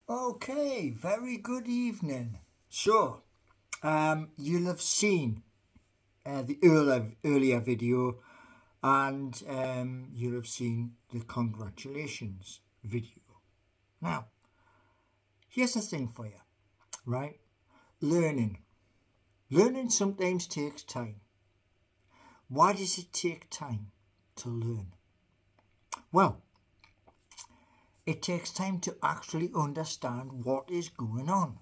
Okay, very good evening. So, you'll have seen the earlier video, and you'll have seen the congratulations video. Now, here's the thing for you, right? Learning. Learning sometimes takes time. Why does it take time to learn? Well, it takes time to actually understand what is going on,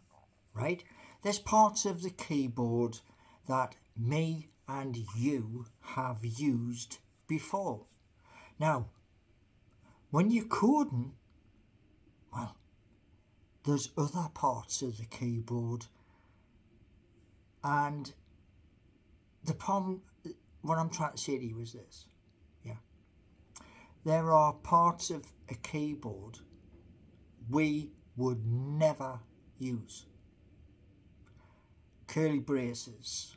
right? There's parts of the keyboard that me and you have used before. Now, when you're coding, well, there's other parts of the keyboard, and the problem, what I'm trying to say to you is this, there are parts of a keyboard we would never use. Curly braces,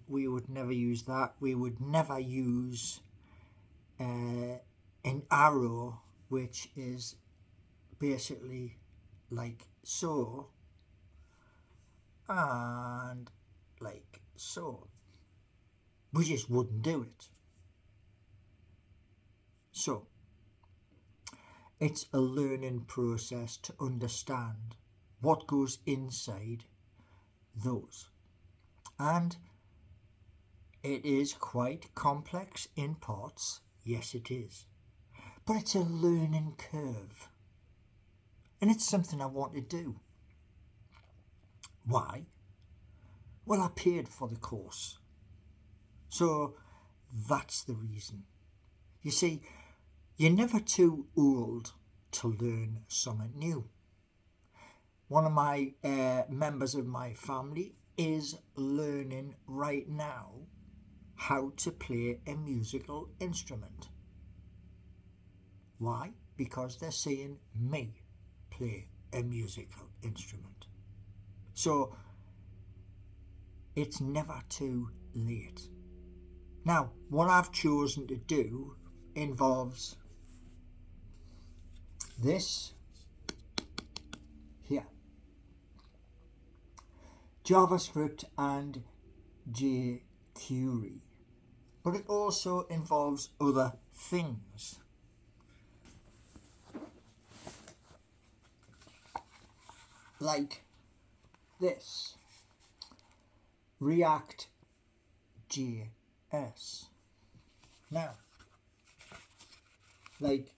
we would never use that. We would never use an arrow, which is basically like so and like so. We just wouldn't do it. So, it's a learning process to understand what goes inside those. And it is quite complex in parts, yes it is. But it's a learning curve. And it's something I want to do. Why? Well, I paid for the course. So that's the reason. You see, you're never too old to learn something new. One of my members of my family is learning right now how to play a musical instrument. Why? Because they're seeing me play a musical instrument. So it's never too late. Now, what I've chosen to do involves this here, JavaScript and jQuery, but it also involves other things. Like this, React JS. Now, like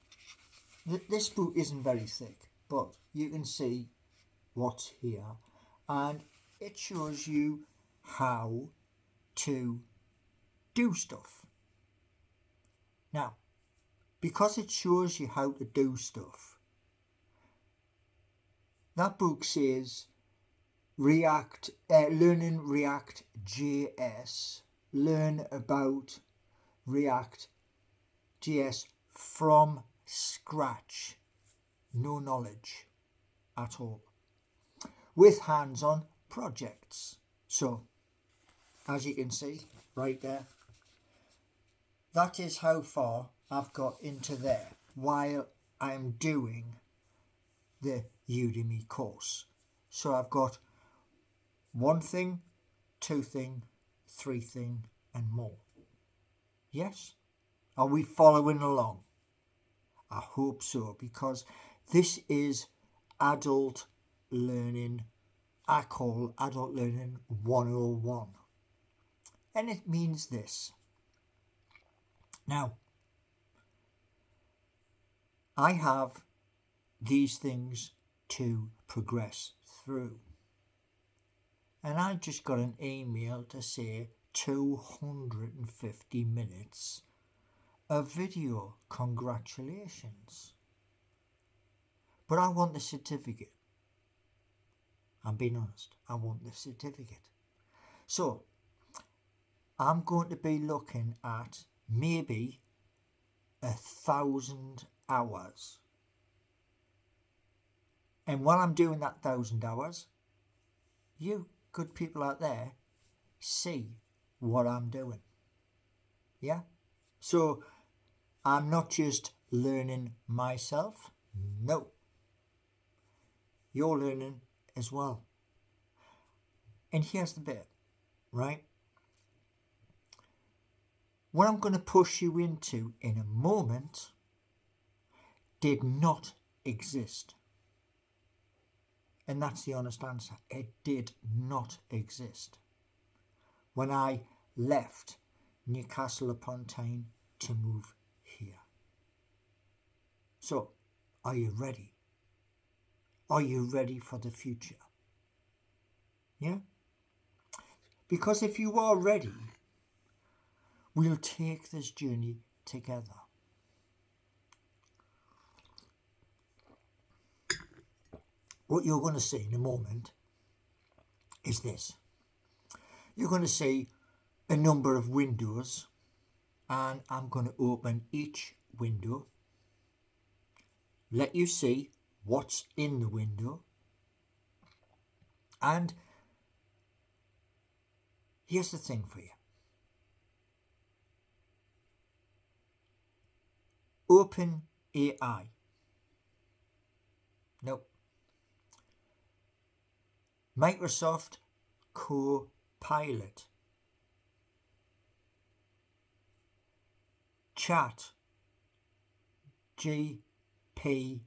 this book isn't very thick, but you can see what's here, and it shows you how to do stuff. Now, because it shows you how to do stuff, that book says learning React JS, learn about React JS from scratch, no knowledge at all, with hands-on projects. So, as you can see right there, that is how far I've got into there while I'm doing the Udemy course. So I've got 1 thing, 2 thing, 3 thing and more. Yes? Are we following along? I hope so, because this is adult learning. I call adult learning 101. And it means this. Now, I have these things to progress through. And I just got an email to say 250 minutes of video. Congratulations. But I want the certificate. I'm being honest. I want the certificate. So, I'm going to be looking at maybe 1,000 hours. And while I'm doing that 1,000 hours, you good people out there see what I'm doing. Yeah? So I'm not just learning myself. No. you're learning as well. And here's the bit, right? What I'm going to push you into in a moment did not exist. And that's the honest answer. It did not exist when I left Newcastle upon Tyne to move here. So, are you ready? Are you ready for the future? Yeah? Because if you are ready, we'll take this journey together. What you're going to see in a moment is this. You're going to see a number of windows, and I'm going to open each window, let you see what's in the window, and here's the thing for you. Open AI. Nope. Microsoft Copilot. Chat GPT.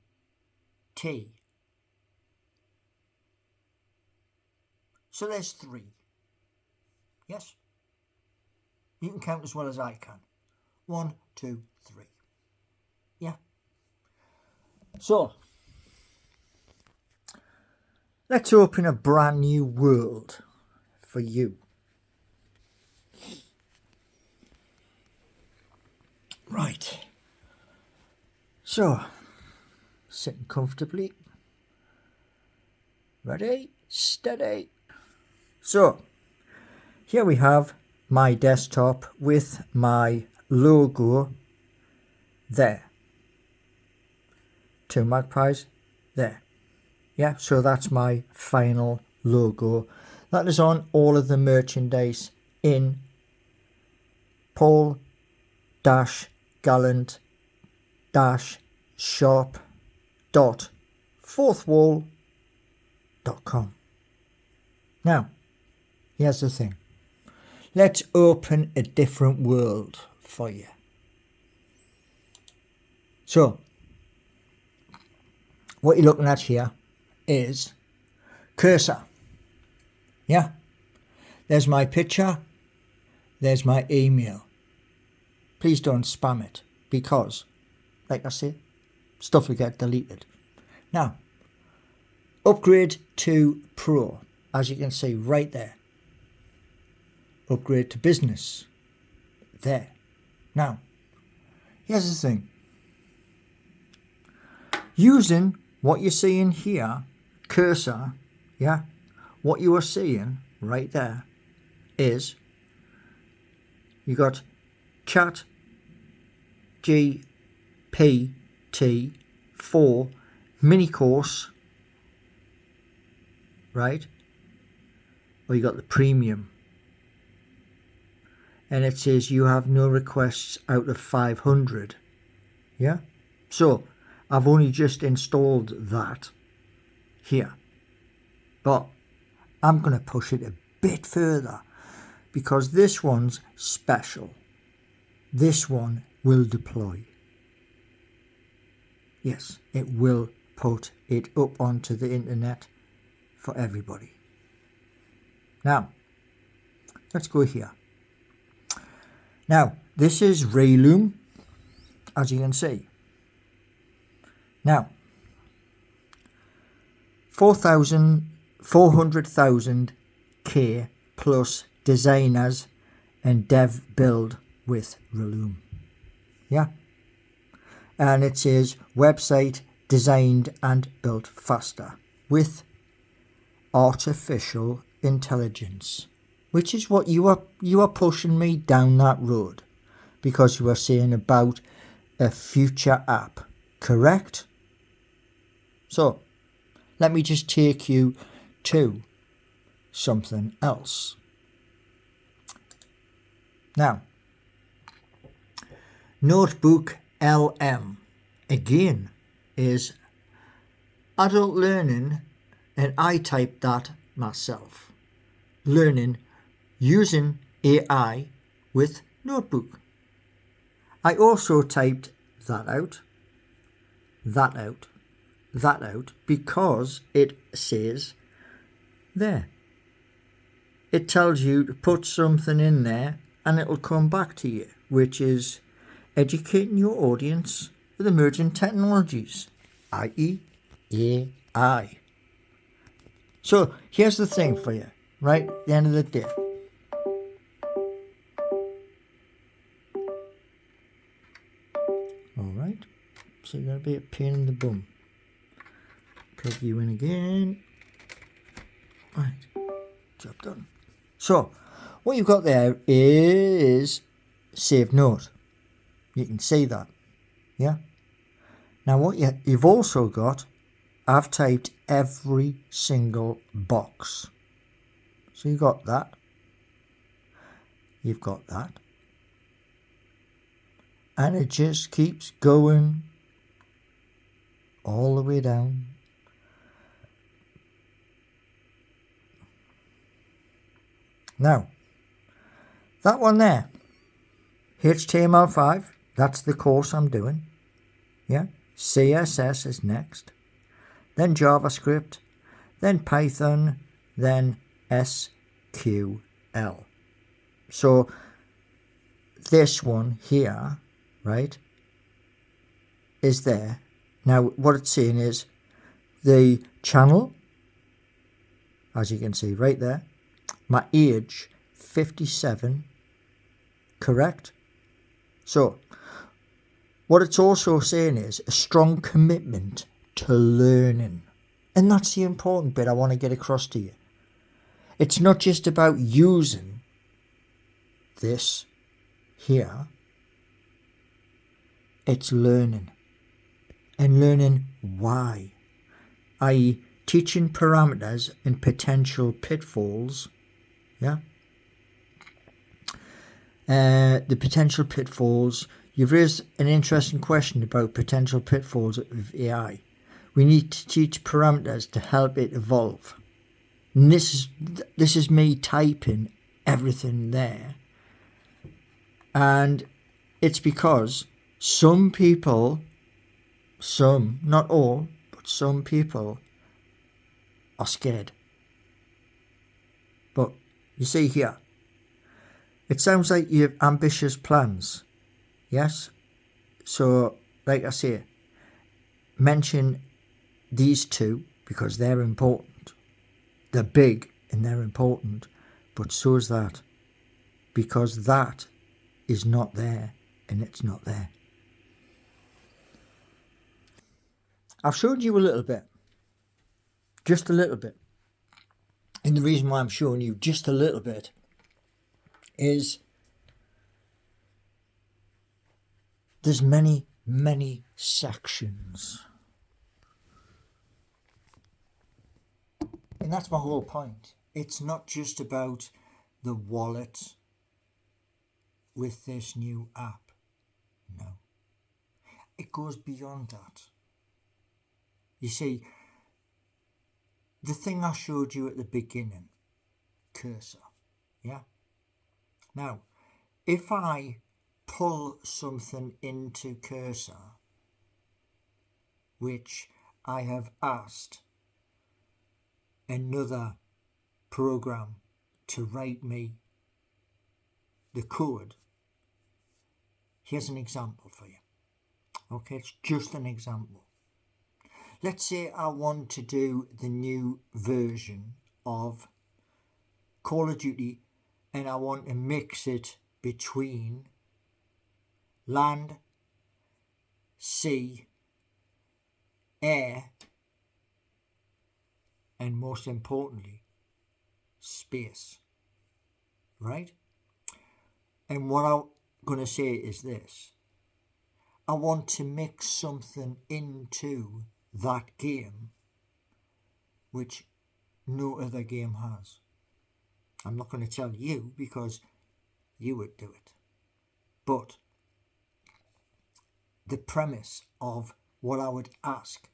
So there's 3. Yes? You can count as well as I can. 1, 2, 3. Yeah? So, let's open a brand new world for you. Right. So, sitting comfortably. Ready, steady. So, here we have my desktop with my logo there. 2 magpies there. Yeah, so that's my final logo. That is on all of the merchandise in paul-gallant-shop.fourthwall.com. Now, here's the thing. Let's open a different world for you. So, what you're looking at here is cursor. Yeah, there's my picture, there's my email. Please don't spam it because, like I said, stuff will get deleted. Now, upgrade to Pro, as you can see right there. Upgrade to Business, there. Now, here's the thing. Using what you're seeing here, cursor, yeah, what you are seeing right there is you got Chat GPT 4 mini course, right? Or you got the premium, and it says you have no requests out of 500. Yeah, so I've only just installed that here, but I'm going to push it a bit further because this one's special. This one will deploy. Yes, it will put it up onto the internet for everybody. Now, let's go here. Now, this is Rayloom, as you can see. Now, 400,000 K plus designers and dev build with Rayloom. Yeah. And it says website designed and built faster with artificial intelligence, which is what you are pushing me down that road because you are saying about a future app, correct? So let me just take you to something else. Now, Notebook LM again is adult learning And I typed that myself, learning using AI with Notebook. I also typed that out, that out, that out, because it says there. It tells you to put something in there and it'll come back to you, which is educating your audience with emerging technologies, i.e. AI. So here's the thing for you, right at the end of the day. Alright, so you're going to be a pain in the bum. Plug you in again. Right, job done. So, what you've got there is save note. You can see that, yeah? Now what you've also got, I've typed every single box. So you've got that. You've got that. And it just keeps going all the way down. Now, that one there, HTML5, that's the course I'm doing. Yeah, CSS is next, then JavaScript, then Python, then SQL. So this one here, right, is there. Now what it's saying is the channel, as you can see right there, my age 57, correct? So what it's also saying is a strong commitment to learning. And that's the important bit I want to get across to you. It's not just about using this here. It's learning. And learning why. I.e. teaching parameters and potential pitfalls. Yeah. The potential pitfalls. You've raised an interesting question about potential pitfalls of AI. We need to teach parameters to help it evolve. And this is me typing everything there. And it's because some people, some, not all, but some people are scared. But you see here, it sounds like you have ambitious plans. Yes? So, like I say, mention these two because they're important. They're big and they're important, but so is that. Because that is not there and it's not there. I've showed you a little bit. Just a little bit. And the reason why I'm showing you just a little bit is there's many, many sections. And that's my whole point. It's not just about the wallet with this new app. No. It goes beyond that. You see, the thing I showed you at the beginning, cursor, yeah? Now, if I pull something into cursor, which I have asked another program to write me the code, here's an example for you. Okay, it's just an example. Let's say I want to do the new version of Call of Duty and I want to mix it between land, sea, air, and most importantly, space. Right? And what I'm going to say is this. I want to mix something into that game which no other game has. I'm not going to tell you because you would do it. But the premise of what I would ask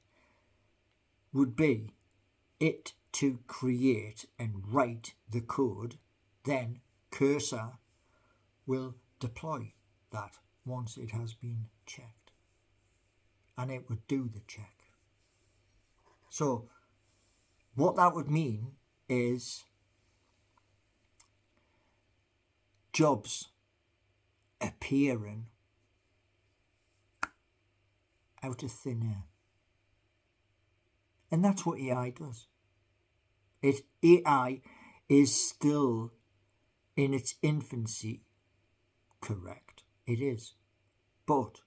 would be it to create and write the code, then Cursor will deploy that once it has been checked, and it would do the check. So what that would mean is jobs appearing out of thin air. And that's what AI does. AI is still in its infancy, correct? It is. But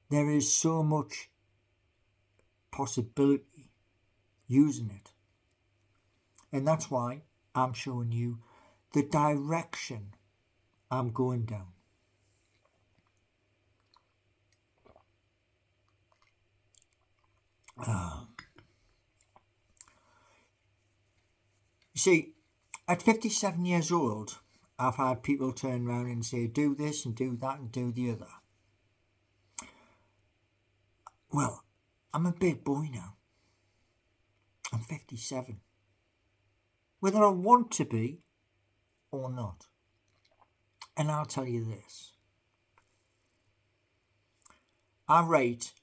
there is so much possibility using it. And that's why I'm showing you the direction I'm going down. You see, at 57 years old, I've had people turn around and say, do this and do that and do the other. Well, I'm a big boy now. I'm 57. Whether I want to be or not. And I'll tell you this. I write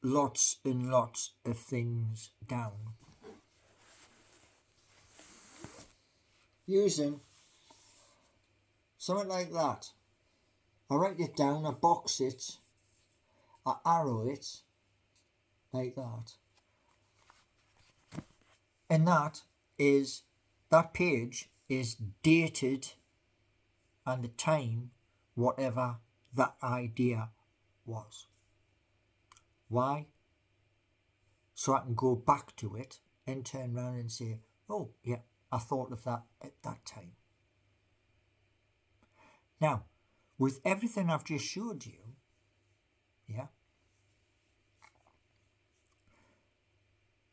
lots and lots of things down using something like that. I write it down, I box it, I arrow it like that. And that page is dated and the time, whatever that idea was. Why? So I can go back to it and turn around and say, oh yeah, I thought of that at that time. Now, with everything I've just showed you, yeah,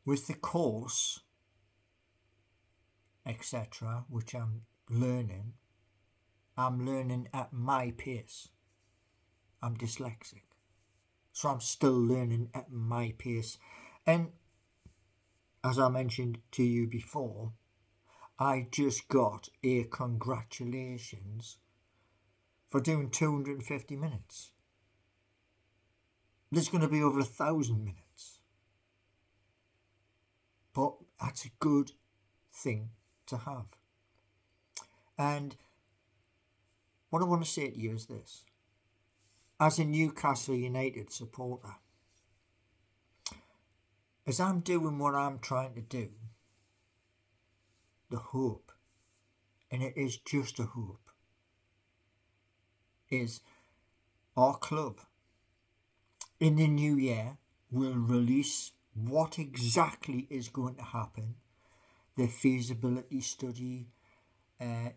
with the course, etc., which I'm learning at my pace. I'm dyslexic, so I'm still learning at my pace. And as I mentioned to you before, I just got a congratulations for doing 250 minutes. There's going to be over 1,000 minutes. But that's a good thing to have. And what I want to say to you is this. As a Newcastle United supporter, as I'm doing what I'm trying to do, the hope, and it is just a hope, is our club in the new year will release what exactly is going to happen, the feasibility study,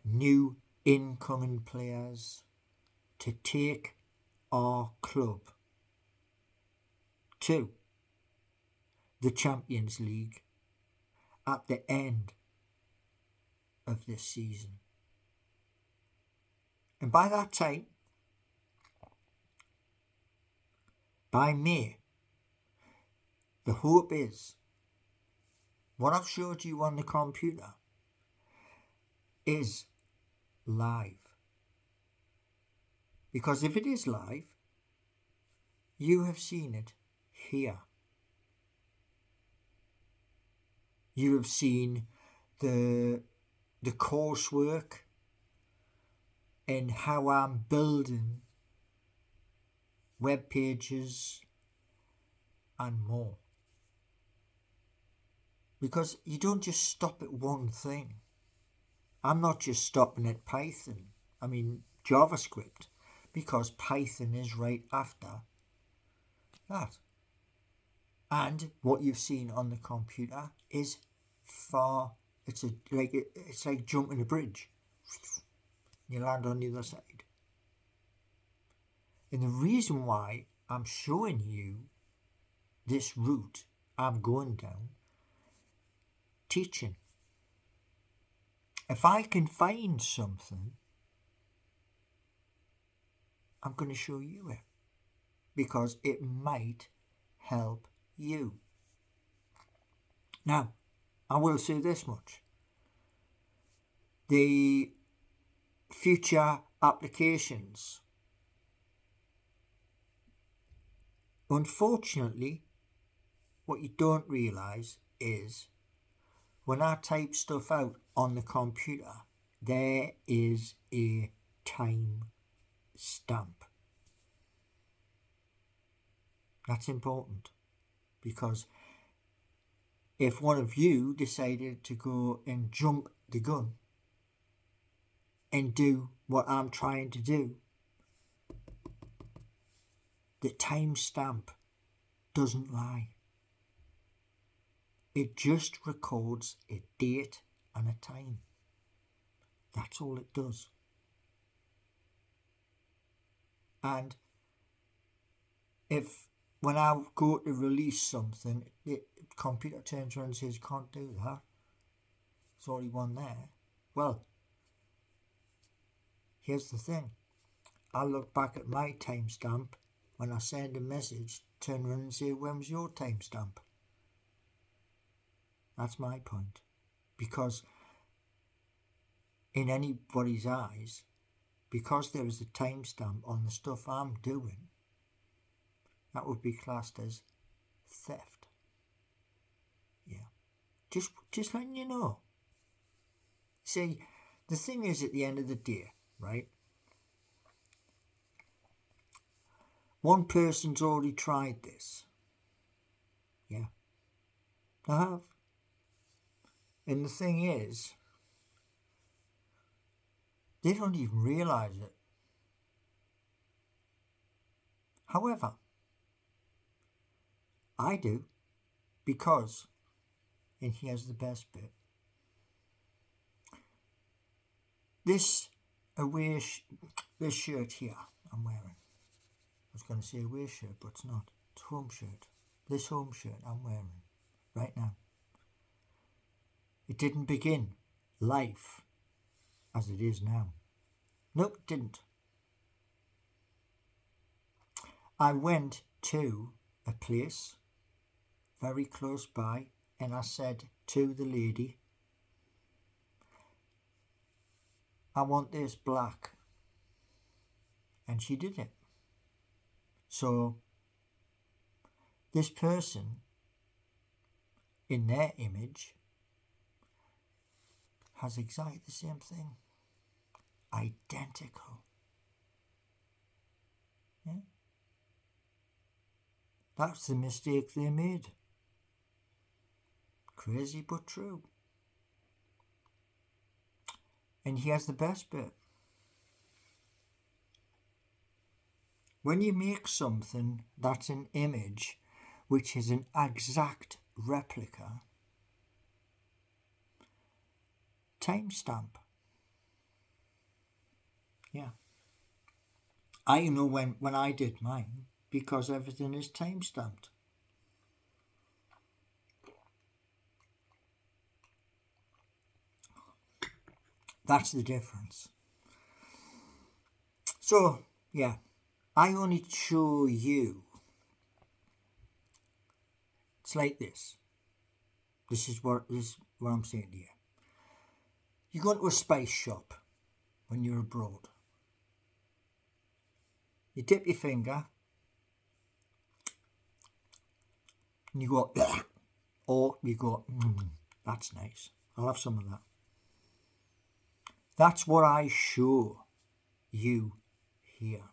new incoming players to take our club to the Champions League at the end of this season. And by that time, by May, the hope is what I've showed you on the computer is live. Because if it is live, you have seen it here. You have seen the coursework and how I'm building web pages and more. Because you don't just stop at one thing. I'm not just stopping at Python. I mean JavaScript, because Python is right after that. And what you've seen on the computer is it's like jumping a bridge. You land on the other side. And the reason why I'm showing you this route I'm going down, teaching. If I can find something, I'm going to show you it, because it might help you. Now, I will say this much. The future applications, unfortunately, what you don't realise is when I type stuff out on the computer, there is a time stamp. That's important, because if one of you decided to go and jump the gun and do what I'm trying to do, the timestamp doesn't lie. It just records a date and a time. That's all it does. And if when I go to release something, the computer turns around and says, can't do that, there's only one there. Well, here's the thing. I look back at my timestamp when I send a message, turn around and say, when's your timestamp? That's my point. Because in anybody's eyes, because there is a timestamp on the stuff I'm doing, that would be classed as theft. Yeah. Just letting you know. See, the thing is, at the end of the day, right? One person's already tried this. Yeah. I have. And the thing is, they don't even realise it. However, I do, because, and here's the best bit, this shirt here I'm wearing, I was going to say away shirt, but it's not, it's home shirt. This home shirt I'm wearing right now, it didn't begin life as it is now. Nope, it didn't. I went to a place very close by and I said to the lady, I want this black. And she did it. So this person, in their image, has exactly the same thing. Identical. Yeah? That's the mistake they made. Crazy but true. And here's the best bit. When you make something that's an image which is an exact replica, timestamp. Yeah. I know when I did mine, because everything is time-stamped. That's the difference. So, yeah, I only show you. It's like this. This is what I'm saying to you. You go into a spice shop when you're abroad. You dip your finger and you go, or you go, that's nice. I'll have some of that. That's what I show you here.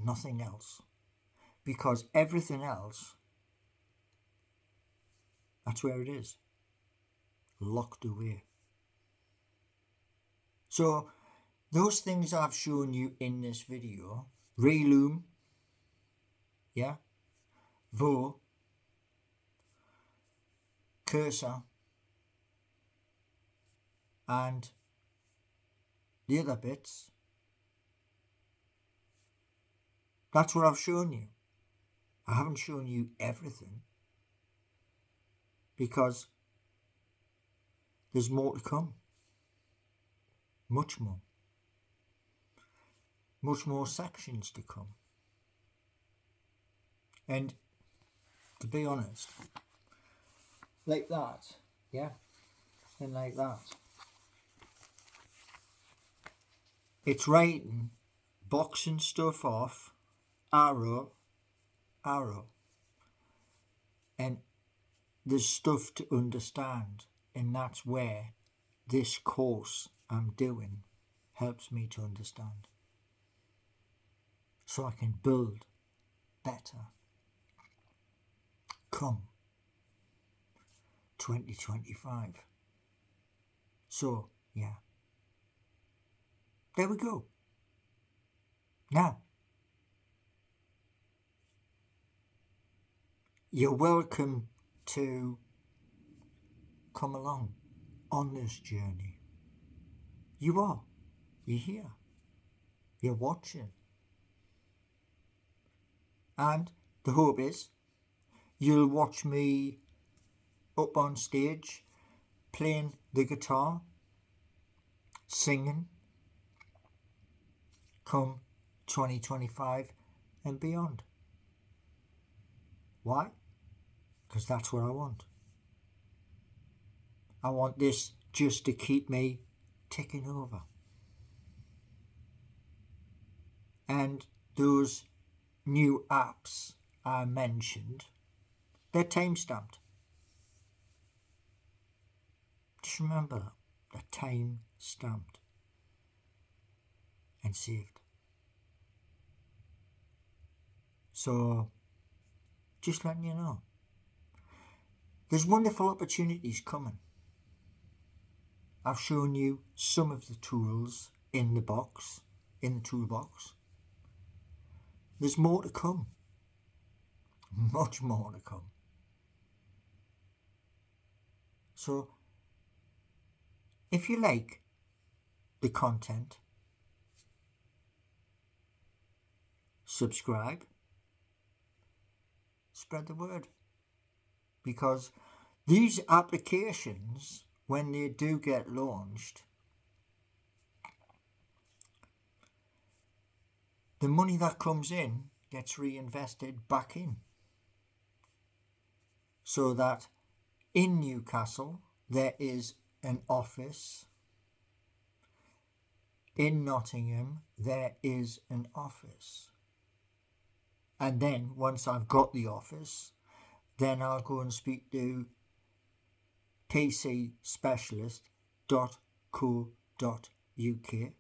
Nothing else. Because everything else, that's where it is. Locked away. So, those things I've shown you in this video, Reloom, yeah, Vo, Cursor, and the other bits, that's what I've shown you. I haven't shown you everything, because there's more to come. Much more. Much more sections to come. And to be honest, like that, yeah, and like that. It's writing, boxing stuff off, arrow, arrow. And there's stuff to understand, and that's where this course I'm doing helps me to understand. So I can build better. Come 2025. So, yeah. There we go. Now, you're welcome to come along on this journey. You are. You're here. You're watching. And the hope is you'll watch me up on stage playing the guitar, singing, come 2025 and beyond. Why? Because that's what I want. I want this just to keep me ticking over. And those new apps I mentioned, they're time-stamped. Just remember that. They're time-stamped and saved. So, just letting you know. There's wonderful opportunities coming. I've shown you some of the tools in the box, in the toolbox. There's more to come. Much more to come. So, if you like the content, subscribe, spread the word. Because these applications, when they do get launched, the money that comes in gets reinvested back in. So that in Newcastle there is an office. In Nottingham there is an office. And then once I've got the office, then I'll go and speak to pcspecialist.co.uk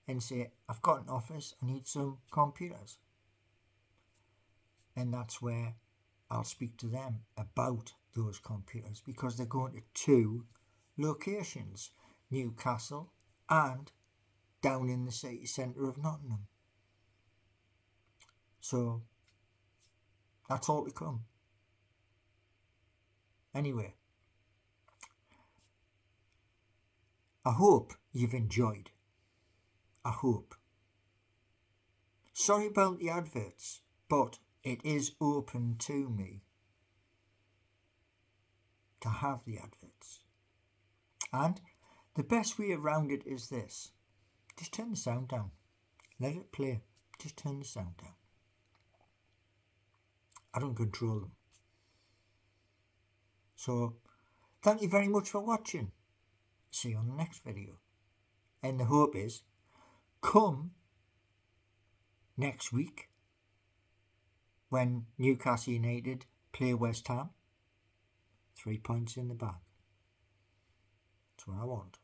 and say, I've got an office, I need some computers. And that's where I'll speak to them about those computers, because they're going to 2 locations, Newcastle and down in the city centre of Nottingham. So that's all to come. Anyway, I hope you've enjoyed. I hope. Sorry about the adverts, but it is open to me to have the adverts. And the best way around it is this. Just turn the sound down. Let it play. Just turn the sound down. I don't control them. So, thank you very much for watching. See you on the next video. And the hope is, come next week when Newcastle United play West Ham, 3 points in the bag. That's what I want.